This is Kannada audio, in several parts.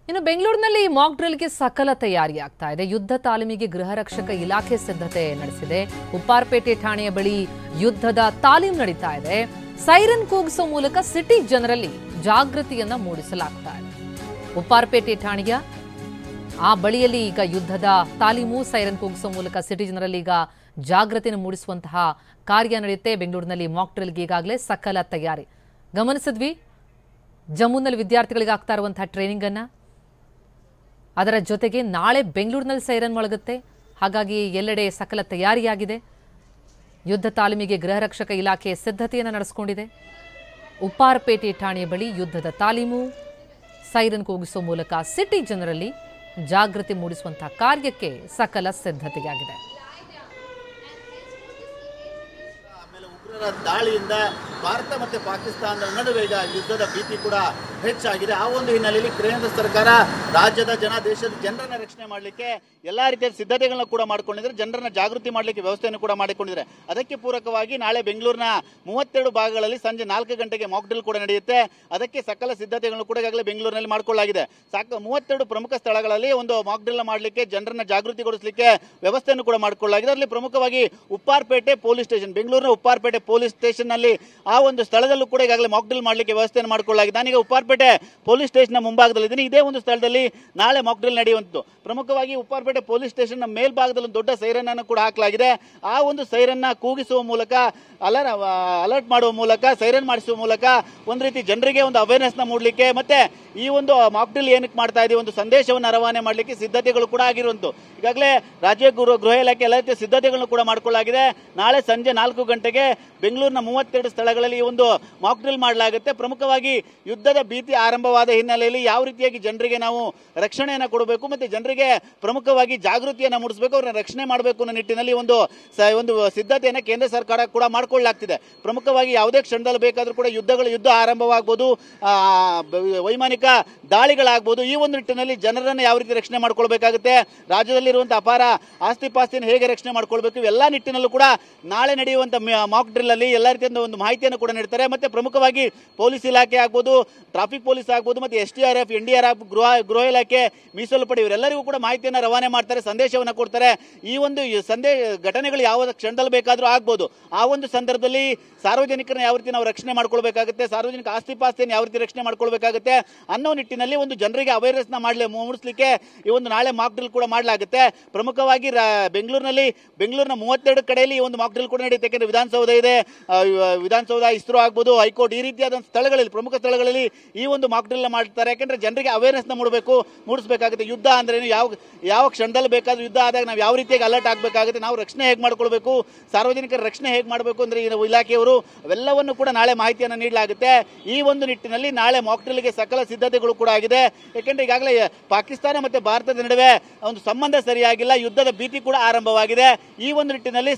ಇನ್ನು ಬೆಂಗಳೂರಿನಲ್ಲಿ ಮಾಕ್ ಡ್ರಿಲ್ಗೆ ಸಕಲ ತಯಾರಿ ಆಗ್ತಾ ಇದೆ. ಯುದ್ಧ ತಾಲೀಮಿಗೆ ಗೃಹ ರಕ್ಷಕ ಇಲಾಖೆ ಸಿದ್ಧತೆ ನಡೆಸಿದೆ. ಉಪ್ಪಾರಪೇಟೆ ಠಾಣೆಯ ಬಳಿ ಯುದ್ಧದ ತಾಲೀಮ್ ನಡೀತಾ ಇದೆ. ಸೈರನ್ ಕೂಗಿಸುವ ಮೂಲಕ ಸಿಟಿ ಜನರಲ್ಲಿ ಜಾಗೃತಿಯನ್ನ ಮೂಡಿಸಲಾಗ್ತಾ ಇದೆ. ಉಪ್ಪಾರಪೇಟೆ ಠಾಣೆಯ ಆ ಬಳಿಯಲ್ಲಿ ಈಗ ಯುದ್ಧದ ತಾಲೀಮು, ಸೈರನ್ ಕೂಗಿಸುವ ಮೂಲಕ ಸಿಟಿ ಜನರಲ್ಲಿ ಈಗ ಜಾಗೃತಿಯನ್ನು ಮೂಡಿಸುವಂತಹ ಕಾರ್ಯ ನಡೆಯುತ್ತೆ. ಬೆಂಗಳೂರಿನಲ್ಲಿ ಮಾಕ್ ಡ್ರಿಲ್ಗೆ ಈಗಾಗಲೇ ಸಕಲ ತಯಾರಿ ಗಮನಿಸಿದ್ವಿ. ಜಮ್ಮುನಲ್ಲಿ ವಿದ್ಯಾರ್ಥಿಗಳಿಗೆ ಆಗ್ತಾ ಇರುವಂತಹ ಟ್ರೈನಿಂಗ್ ಅನ್ನ, ಅದರ ಜೊತೆಗೆ ನಾಳೆ ಬೆಂಗಳೂರಿನಲ್ಲಿ ಸೈರನ್ ಮೊಳಗುತ್ತೆ. ಹಾಗಾಗಿ ಎಲ್ಲೆಡೆ ಸಕಲ ತಯಾರಿಯಾಗಿದೆ. ಯುದ್ಧ ತಾಲೀಮಿಗೆ ಗೃಹ ರಕ್ಷಕ ಇಲಾಖೆ ಸಿದ್ಧತೆಯನ್ನು ನಡೆಸಿಕೊಂಡಿದೆ. ಉಪ್ಪಾರಪೇಟೆ ಠಾಣೆಯ ಬಳಿ ಯುದ್ಧದ ತಾಲೀಮು, ಸೈರನ್ ಕೂಗಿಸುವ ಮೂಲಕ ಸಿಟಿ ಜನರಲ್ಲಿ ಜಾಗೃತಿ ಮೂಡಿಸುವಂತಹ ಕಾರ್ಯಕ್ಕೆ ಸಕಲ ಸಿದ್ಧತೆಯಾಗಿದೆ. ದಾಳಿಯಿಂದ ಭಾರತ ಮತ್ತು ಪಾಕಿಸ್ತಾನದ ನಡುವೆ ಈಗ ಯುದ್ಧದ ಭೀತಿ ಕೂಡ ಹೆಚ್ಚಾಗಿದೆ. ಆ ಒಂದು ಹಿನ್ನೆಲೆಯಲ್ಲಿ ಕೇಂದ್ರ ಸರ್ಕಾರ ರಾಜ್ಯದ ದೇಶದ ಜನರನ್ನ ರಕ್ಷಣೆ ಮಾಡಲಿಕ್ಕೆ ಎಲ್ಲಾ ರೀತಿಯ ಸಿದ್ಧತೆಗಳನ್ನ ಕೂಡ ಮಾಡಿಕೊಂಡಿದ್ದಾರೆ. ಜನರನ್ನ ಜಾಗೃತಿ ಮಾಡಲಿಕ್ಕೆ ವ್ಯವಸ್ಥೆಯನ್ನು ಕೂಡ ಮಾಡಿಕೊಂಡಿದ್ದಾರೆ. ಅದಕ್ಕೆ ಪೂರಕವಾಗಿ ನಾಳೆ ಬೆಂಗಳೂರಿನ 32 ಭಾಗಗಳಲ್ಲಿ ಸಂಜೆ 4 ಗಂಟೆಗೆ ಮಾಕ್ ಡ್ರಿಲ್ ಕೂಡ ನಡೆಯುತ್ತೆ. ಅದಕ್ಕೆ ಸಕಲ ಸಿದ್ಧತೆಗಳನ್ನು ಕೂಡ ಈಗಾಗಲೇ ಬೆಂಗಳೂರಿನಲ್ಲಿ ಮಾಡಿಕೊಳ್ಳಲಾಗಿದೆ. 32 ಪ್ರಮುಖ ಸ್ಥಳಗಳಲ್ಲಿ ಒಂದು ಮಾಕ್ ಡ್ರಿಲ್ ಮಾಡಲಿಕ್ಕೆ, ಜನರನ್ನ ಜಾಗೃತಿಗೊಳಿಸಲಿಕ್ಕೆ ವ್ಯವಸ್ಥೆಯನ್ನು ಕೂಡ ಮಾಡಿಕೊಳ್ಳಲಾಗಿದೆ. ಅದರಲ್ಲಿ ಪ್ರಮುಖವಾಗಿ ಉಪ್ಪಾರಪೇಟೆ ಪೊಲೀಸ್ ಸ್ಟೇಷನ್, ಬೆಂಗಳೂರಿನ ಉಪ್ಪಾರಪೇಟೆ ಪೊಲೀಸ್ ಸ್ಟೇಷನ್ ನಲ್ಲಿ ಆ ಒಂದು ಸ್ಥಳದಲ್ಲೂ ಕೂಡ ಈಗಾಗಲೇ ಮಾಕ್ ಡ್ರಿಲ್ ಮಾಡಲಿಕ್ಕೆ ವ್ಯವಸ್ಥೆಯನ್ನು ಮಾಡಿಕೊಳ್ಳಲಾಗಿದೆ. ನಾನೀಗ ಉಪ್ಪಾರಪೇಟೆ ಪೊಲೀಸ್ ಸ್ಟೇಷನ್ ಮುಂಭಾಗದಲ್ಲಿದ್ದೀನಿ. ಇದೇ ಒಂದು ಸ್ಥಳದಲ್ಲಿ ನಾಳೆ ಮಾಕ್ ಡ್ರಿಲ್ ನಡೆಯುವಂತು. ಪ್ರಮುಖವಾಗಿ ಉಪ್ಪಾರಪೇಟೆ ಪೊಲೀಸ್ ಸ್ಟೇಷನ್ ಮೇಲ್ಭಾಗದಲ್ಲಿ ಒಂದು ದೊಡ್ಡ ಸೈರನ್ ಅನ್ನು ಕೂಡ ಹಾಕಲಾಗಿದೆ. ಆ ಒಂದು ಸೈರನ್ನ ಕೂಗಿಸುವ ಮೂಲಕ, ಅಲರ್ಟ್ ಮಾಡುವ ಮೂಲಕ, ಸೈರನ್ ಮಾಡಿಸುವ ಮೂಲಕ ಒಂದು ರೀತಿ ಜನರಿಗೆ ಒಂದು ಅವೇರ್ನೆಸ್ ನ ಮೂಡಲಿಕ್ಕೆ, ಮತ್ತೆ ಈ ಒಂದು ಮಾಕ್ ಡ್ರಿಲ್ ಏನಕ್ಕೆ ಮಾಡ್ತಾ ಇದೀವಿ, ಒಂದು ಸಂದೇಶವನ್ನು ರವಾನೆ ಮಾಡಲಿಕ್ಕೆ ಸಿದ್ಧತೆಗಳು ಕೂಡ ಆಗಿರುವಂತು. ಈಗಾಗಲೇ ರಾಜ್ಯ ಗೃಹ ಇಲಾಖೆ ಎಲ್ಲ ರೀತಿಯ ಸಿದ್ಧತೆಗಳನ್ನು ಕೂಡ ಮಾಡಿಕೊಳ್ಳಲಾಗಿದೆ. ನಾಳೆ ಸಂಜೆ 4 ಗಂಟೆಗೆ ಬೆಂಗಳೂರಿನ 32 ಸ್ಥಳಗಳಲ್ಲಿ ಈ ಒಂದು ಮಾಕ್ ಡ್ರಿಲ್ ಮಾಡಲಾಗುತ್ತೆ. ಪ್ರಮುಖವಾಗಿ ಯುದ್ಧದ ಭೀತಿ ಆರಂಭವಾದ ಹಿನ್ನೆಲೆಯಲ್ಲಿ ಯಾವ ರೀತಿಯಾಗಿ ಜನರಿಗೆ ನಾವು ರಕ್ಷಣೆಯನ್ನು ಕೊಡಬೇಕು, ಮತ್ತೆ ಜನರಿಗೆ ಪ್ರಮುಖವಾಗಿ ಜಾಗೃತಿಯನ್ನು ಮೂಡಿಸಬೇಕು, ಅವರನ್ನ ರಕ್ಷಣೆ ಮಾಡಬೇಕು ಅನ್ನೋ ನಿಟ್ಟಿನಲ್ಲಿ ಒಂದು ಸಿದ್ಧತೆಯನ್ನು ಕೇಂದ್ರ ಸರ್ಕಾರ ಕೂಡ ಮಾಡಿಕೊಳ್ಳಲಾಗ್ತಿದೆ. ಪ್ರಮುಖವಾಗಿ ಯಾವುದೇ ಕ್ಷಣದಲ್ಲಿ ಬೇಕಾದರೂ ಕೂಡ ಯುದ್ಧ ಆರಂಭವಾಗಬಹುದು, ವೈಮಾನಿಕ ದಾಳಿಗಳಾಗಬಹುದು. ಈ ಒಂದು ನಿಟ್ಟಿನಲ್ಲಿ ಜನರನ್ನು ಯಾವ ರೀತಿ ರಕ್ಷಣೆ ಮಾಡ್ಕೊಳ್ಬೇಕಾಗುತ್ತೆ, ರಾಜ್ಯದಲ್ಲಿರುವಂತಹ ಅಪಾರ ಆಸ್ತಿ ಪಾಸ್ತಿಯನ್ನು ಹೇಗೆ ರಕ್ಷಣೆ ಮಾಡ್ಕೊಳ್ಬೇಕು, ಇವೆಲ್ಲ ನಿಟ್ಟಿನಲ್ಲೂ ಕೂಡ ನಾಳೆ ನಡೆಯುವಂತಹ ಮಾಕ್ ಡ್ರಿಲ್ ಅಲ್ಲಿ ಎಲ್ಲ ರೀತಿಯ ಒಂದು ಮಾಹಿತಿಯನ್ನು ಕೂಡ ನೀಡ್ತಾರೆ. ಮತ್ತೆ ಪ್ರಮುಖವಾಗಿ ಪೊಲೀಸ್ ಇಲಾಖೆ ಆಗ್ಬೋದು, ಟ್ರಾಫಿಕ್ ಪೊಲೀಸ್ ಆಗ್ಬೋದು, ಮತ್ತೆ SDRF, NDRF, ಗೃಹ ಇಲಾಖೆ, ಮೀಸಲು ಪಡೆ ಇವರೆಲ್ಲರಿಗೂ ಕೂಡ ಮಾಹಿತಿಯನ್ನು ರವಾನೆ ಮಾಡ್ತಾರೆ, ಸಂದೇಶವನ್ನು ಕೊಡ್ತಾರೆ. ಈ ಒಂದು ಘಟನೆಗಳು ಯಾವ ಕ್ಷಣದಲ್ಲಿ ಬೇಕಾದರೂ ಆಗ್ಬೋದು. ಆ ಒಂದು ಸಂದರ್ಭದಲ್ಲಿ ಸಾರ್ವಜನಿಕರನ್ನ ಯಾವ ರೀತಿ ನಾವು ರಕ್ಷಣೆ ಮಾಡ್ಕೊಳ್ಬೇಕಾಗುತ್ತೆ, ಸಾರ್ವಜನಿಕ ಆಸ್ತಿ ಪಾಸ್ತಿಯನ್ನು ಯಾವ ರೀತಿ ರಕ್ಷಣೆ ಮಾಡ್ಕೊಳ್ಬೇಕಾಗುತ್ತೆ ಅನ್ನೋ ನಿಟ್ಟಿನಲ್ಲಿ ಒಂದು ಜನರಿಗೆ ಅವೇರ್ನೆಸ್ ನ ಮೂಡಿಸಲಿಕ್ಕೆ ಈ ಒಂದು ನಾಳೆ ಮಾಕ್ ಡ್ರಿಲ್ ಕೂಡ ಮಾಡಲಾಗುತ್ತೆ. ಪ್ರಮುಖವಾಗಿ ಬೆಂಗಳೂರಿನ 32 ಕಡೆಯಲ್ಲಿ ಈ ಒಂದು ಮಾಕ್ ಡ್ರಿಲ್ ಕೂಡ ನಡೆಯುತ್ತೆ. ಯಾಕೆಂದ್ರೆ ವಿಧಾನಸೌಧ ಇದೆ, ವಿಧಾನಸೌಧ, ಇಸ್ರೋ ಆಗ್ಬೋದು, ಹೈಕೋರ್ಟ್, ಈ ರೀತಿಯಾದ ಸ್ಥಳಗಳಲ್ಲಿ, ಪ್ರಮುಖ ಸ್ಥಳಗಳಲ್ಲಿ ಈ ಒಂದು ಮಾಕ್ ಡ್ರಿಲ್ ಮಾಡ್ತಾರೆ. ಯಾಕೆಂದ್ರೆ ಜನರಿಗೆ ಅವೇರ್ನೆಸ್ ನ ಮೂಡಿಸಬೇಕಾಗುತ್ತೆ. ಯುದ್ಧ ಅಂದ್ರೆ ಯಾವ ಕ್ಷಣದಲ್ಲಿ ಬೇಕಾದ್ರೂ ಯುದ್ಧ ಆದಾಗ ನಾವು ಯಾವ ರೀತಿಯಾಗಿ ಅಲರ್ಟ್ ಆಗಬೇಕಾಗುತ್ತೆ, ನಾವು ರಕ್ಷಣೆ ಹೇಗೆ ಮಾಡ್ಕೊಳ್ಬೇಕು, ಸಾರ್ವಜನಿಕರ ರಕ್ಷಣೆ ಹೇಗೆ ಮಾಡಬೇಕು ಅಂದ್ರೆ ಇಲಾಖೆಯವರು ಅವೆಲ್ಲವನ್ನು ಕೂಡ ನಾಳೆ ಮಾಹಿತಿಯನ್ನು ನೀಡಲಾಗುತ್ತೆ. ಈ ಒಂದು ನಿಟ್ಟಿನಲ್ಲಿ ನಾಳೆ ಮಾಕ್ ಡ್ರಿಲ್ಗೆ ಸಕಲ ಸಿದ್ಧತೆಗಳು ಕೂಡ ಆಗಿದೆ. ಯಾಕೆಂದ್ರೆ ಈಗಾಗಲೇ ಪಾಕಿಸ್ತಾನ ಮತ್ತೆ ಭಾರತದ ನಡುವೆ ಒಂದು ಸಂಬಂಧ ಸರಿಯಾಗಿಲ್ಲ, ಯುದ್ಧದ ಭೀತಿ ಕೂಡ ಆರಂಭವಾಗಿದೆ. ಈ ಒಂದು ನಿಟ್ಟಿನಲ್ಲಿ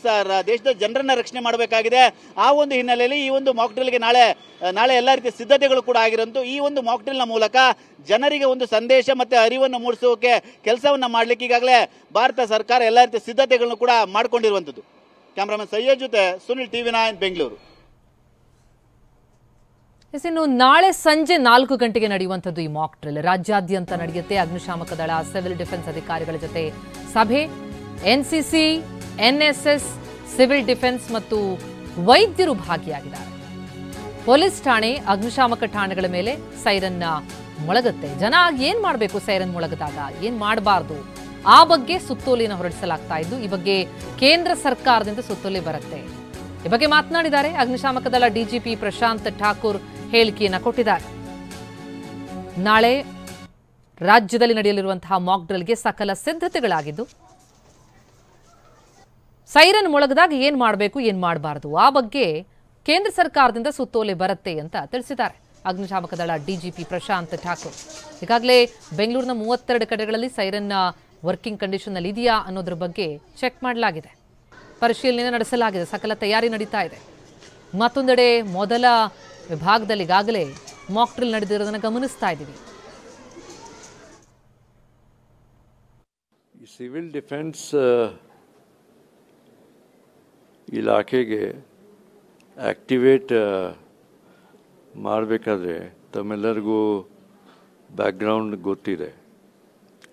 ದೇಶದ ಜನರನ್ನ ರಕ್ಷಣೆ ಮಾಡಬೇಕಾಗಿದೆ. ಆ ಒಂದು ಹಿನ್ನೆಲೆಯಲ್ಲಿ ಈ ಒಂದು ಮಾಕ್ ಡ್ರಿಲ್ಗೆ ನಾಳೆ ಎಲ್ಲ ರೀತಿಯ ಸಿದ್ಧತೆಗಳು ಕೂಡ ಆಗಿರಂತು. ಈ ಒಂದು ಮಾಕ್ ಡ್ರಿಲ್ ನ ಮೂಲಕ ಜನರಿಗೆ ಒಂದು ಸಂದೇಶ ಮತ್ತೆ ಅರಿವನ್ನು ಮೂಡಿಸೋಕೆ ಕೆಲಸವನ್ನ ಮಾಡಲಿಕ್ಕೆ ಈಗಾಗಲೇ ಭಾರತ ಸರ್ಕಾರ ಎಲ್ಲ ರೀತಿಯ ಸಿದ್ಧತೆಗಳನ್ನು ಕೂಡ ಮಾಡಿಕೊಂಡಿರುವಂತದ್ದು. ಕ್ಯಾಮರಾಮನ್ ಸೈಯದ್ ಜೊತೆ ಸುನಿಲ್, TV9 ಬೆಂಗಳೂರು. ಇನ್ನು ನಾಳೆ ಸಂಜೆ 4 ಗಂಟೆಗೆ ನಡೆಯುವಂಥದ್ದು ಈ ಮಾಕ್ ಡ್ರಿಲ್ ರಾಜ್ಯಾದ್ಯಂತ ನಡೆಯುತ್ತೆ. ಅಗ್ನಿಶಾಮಕ ದಳ, ಸಿವಿಲ್ ಡಿಫೆನ್ಸ್ ಅಧಿಕಾರಿಗಳ ಜೊತೆ ಸಭೆ, NCC, NSS, ಸಿವಿಲ್ ಡಿಫೆನ್ಸ್ ಮತ್ತು ವೈದ್ಯರು ಭಾಗಿಯಾಗಿದ್ದಾರೆ. ಪೊಲೀಸ್ ಠಾಣೆ, ಅಗ್ನಿಶಾಮಕ ಠಾಣೆಗಳ ಮೇಲೆ ಸೈರನ್ ಮೊಳಗುತ್ತೆ. ಜನ ಏನ್ ಮಾಡಬೇಕು, ಸೈರನ್ ಮೊಳಗದಾಗ ಏನ್ ಮಾಡಬಾರ್ದು, ಆ ಬಗ್ಗೆ ಸುತ್ತೋಲೆಯನ್ನು ಹೊರಡಿಸಲಾಗ್ತಾ ಇದ್ದು, ಈ ಬಗ್ಗೆ ಕೇಂದ್ರ ಸರ್ಕಾರದಿಂದ ಸುತ್ತೋಲೆ ಬರುತ್ತೆ. ಈ ಬಗ್ಗೆ ಮಾತನಾಡಿದ್ದಾರೆ ಅಗ್ನಿಶಾಮಕ ದಳ DGP ಪ್ರಶಾಂತ್ ಠಾಕೂರ್. ಹೇಳಿಕೆಯನ್ನ ಕೊಟ್ಟಿದ್ದಾರೆ. ನಾಳೆ ರಾಜ್ಯದಲ್ಲಿ ನಡೆಯಲಿರುವಂತಹ ಮಾಕ್ ಡ್ರಿಲ್ಗೆ ಸಕಲ ಸಿದ್ಧತೆಗಳಾಗಿದ್ದು, ಸೈರನ್ ಮೊಳಗದಾಗ ಏನ್ ಮಾಡಬೇಕು, ಏನ್ ಮಾಡಬಾರದು, ಆ ಬಗ್ಗೆ ಕೇಂದ್ರ ಸರ್ಕಾರದಿಂದ ಸುತ್ತೋಲೆ ಬರುತ್ತೆ ಅಂತ ತಿಳಿಸಿದ್ದಾರೆ ಅಗ್ನಿಶಾಮಕ ದಳ DGP ಪ್ರಶಾಂತ್ ಠಾಕೂರ್. ಈಗಾಗಲೇ ಬೆಂಗಳೂರಿನ 32 ಕಡೆಗಳಲ್ಲಿ ಸೈರನ್ ವರ್ಕಿಂಗ್ ಕಂಡೀಷನ್ ಅಲ್ಲಿ ಇದೆಯಾ ಅನ್ನೋದ್ರ ಬಗ್ಗೆ ಚೆಕ್ ಮಾಡಲಾಗಿದೆ, ಪರಿಶೀಲನೆ ನಡೆಸಲಾಗಿದೆ, ಸಕಲ ತಯಾರಿ ನಡೀತಾ ಇದೆ. ಮತ್ತೊಂದೆಡೆ ಮೊದಲ ವಿಭಾಗದಲ್ಲಿ ಈಗಾಗಲೇ ಮಾಕ್ ಡ್ರಿಲ್ ನಡೆದಿರೋದನ್ನು ಗಮನಿಸ್ತಾ ಇದ್ದೀವಿ. ಸಿವಿಲ್ ಡಿಫೆನ್ಸ್ ಇಲಾಖೆಗೆ ಆಕ್ಟಿವೇಟ್ ಮಾಡಬೇಕಾದ್ರೆ ತಮ್ಮೆಲ್ಲರಿಗೂ ಬ್ಯಾಕ್ಗ್ರೌಂಡ್ ಗೊತ್ತಿದೆ.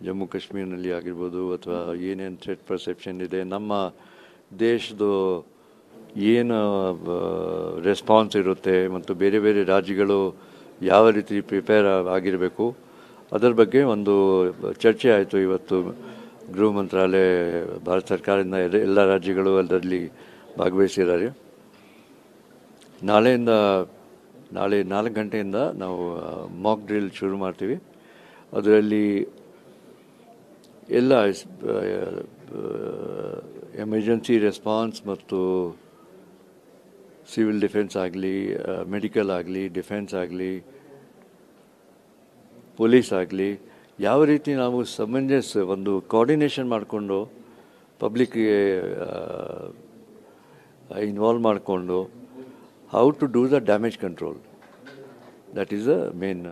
ಜಮ್ಮು ಕಾಶ್ಮೀರ್ನಲ್ಲಿ ಆಗಿರ್ಬೋದು ಅಥವಾ ಏನೇನು ಥ್ರೆಟ್ ಪರ್ಸೆಪ್ಷನ್ ಇದೆ, ನಮ್ಮ ದೇಶದ ಏನು ರೆಸ್ಪಾನ್ಸ್ ಇರುತ್ತೆ ಮತ್ತು ಬೇರೆ ಬೇರೆ ರಾಜ್ಯಗಳು ಯಾವ ರೀತಿ ಪ್ರಿಪೇರ್ ಆಗಿರಬೇಕು ಅದರ ಬಗ್ಗೆ ಒಂದು ಚರ್ಚೆ ಆಯಿತು. ಇವತ್ತು ಗೃಹ ಮಂತ್ರಾಲಯ, ಭಾರತ ಸರ್ಕಾರದಿಂದ ಎಲ್ಲ ರಾಜ್ಯಗಳು ಅದರಲ್ಲಿ ಭಾಗವಹಿಸಿದ್ದಾರೆ. ನಾಳೆ 4 ಗಂಟೆಯಿಂದ ನಾವು ಮಾಕ್ ಡ್ರಿಲ್ ಶುರು ಮಾಡ್ತೀವಿ. ಅದರಲ್ಲಿ ಎಲ್ಲ ಎಮರ್ಜೆನ್ಸಿ ರೆಸ್ಪಾನ್ಸ್ ಮತ್ತು ಸಿವಿಲ್ ಡಿಫೆನ್ಸ್ ಆಗಲಿ, ಮೆಡಿಕಲ್ ಆಗಲಿ, ಡಿಫೆನ್ಸ್ ಆಗಲಿ, ಪೊಲೀಸ್ ಆಗಲಿ, ಯಾವ ರೀತಿ ನಾವು ಒಂದು ಕೋಆರ್ಡಿನೇಷನ್ ಮಾಡಿಕೊಂಡು ಪಬ್ಲಿಕ್ಗೆ ಇನ್ವಾಲ್ವ್ ಮಾಡಿಕೊಂಡು how to do the damage control, that is the main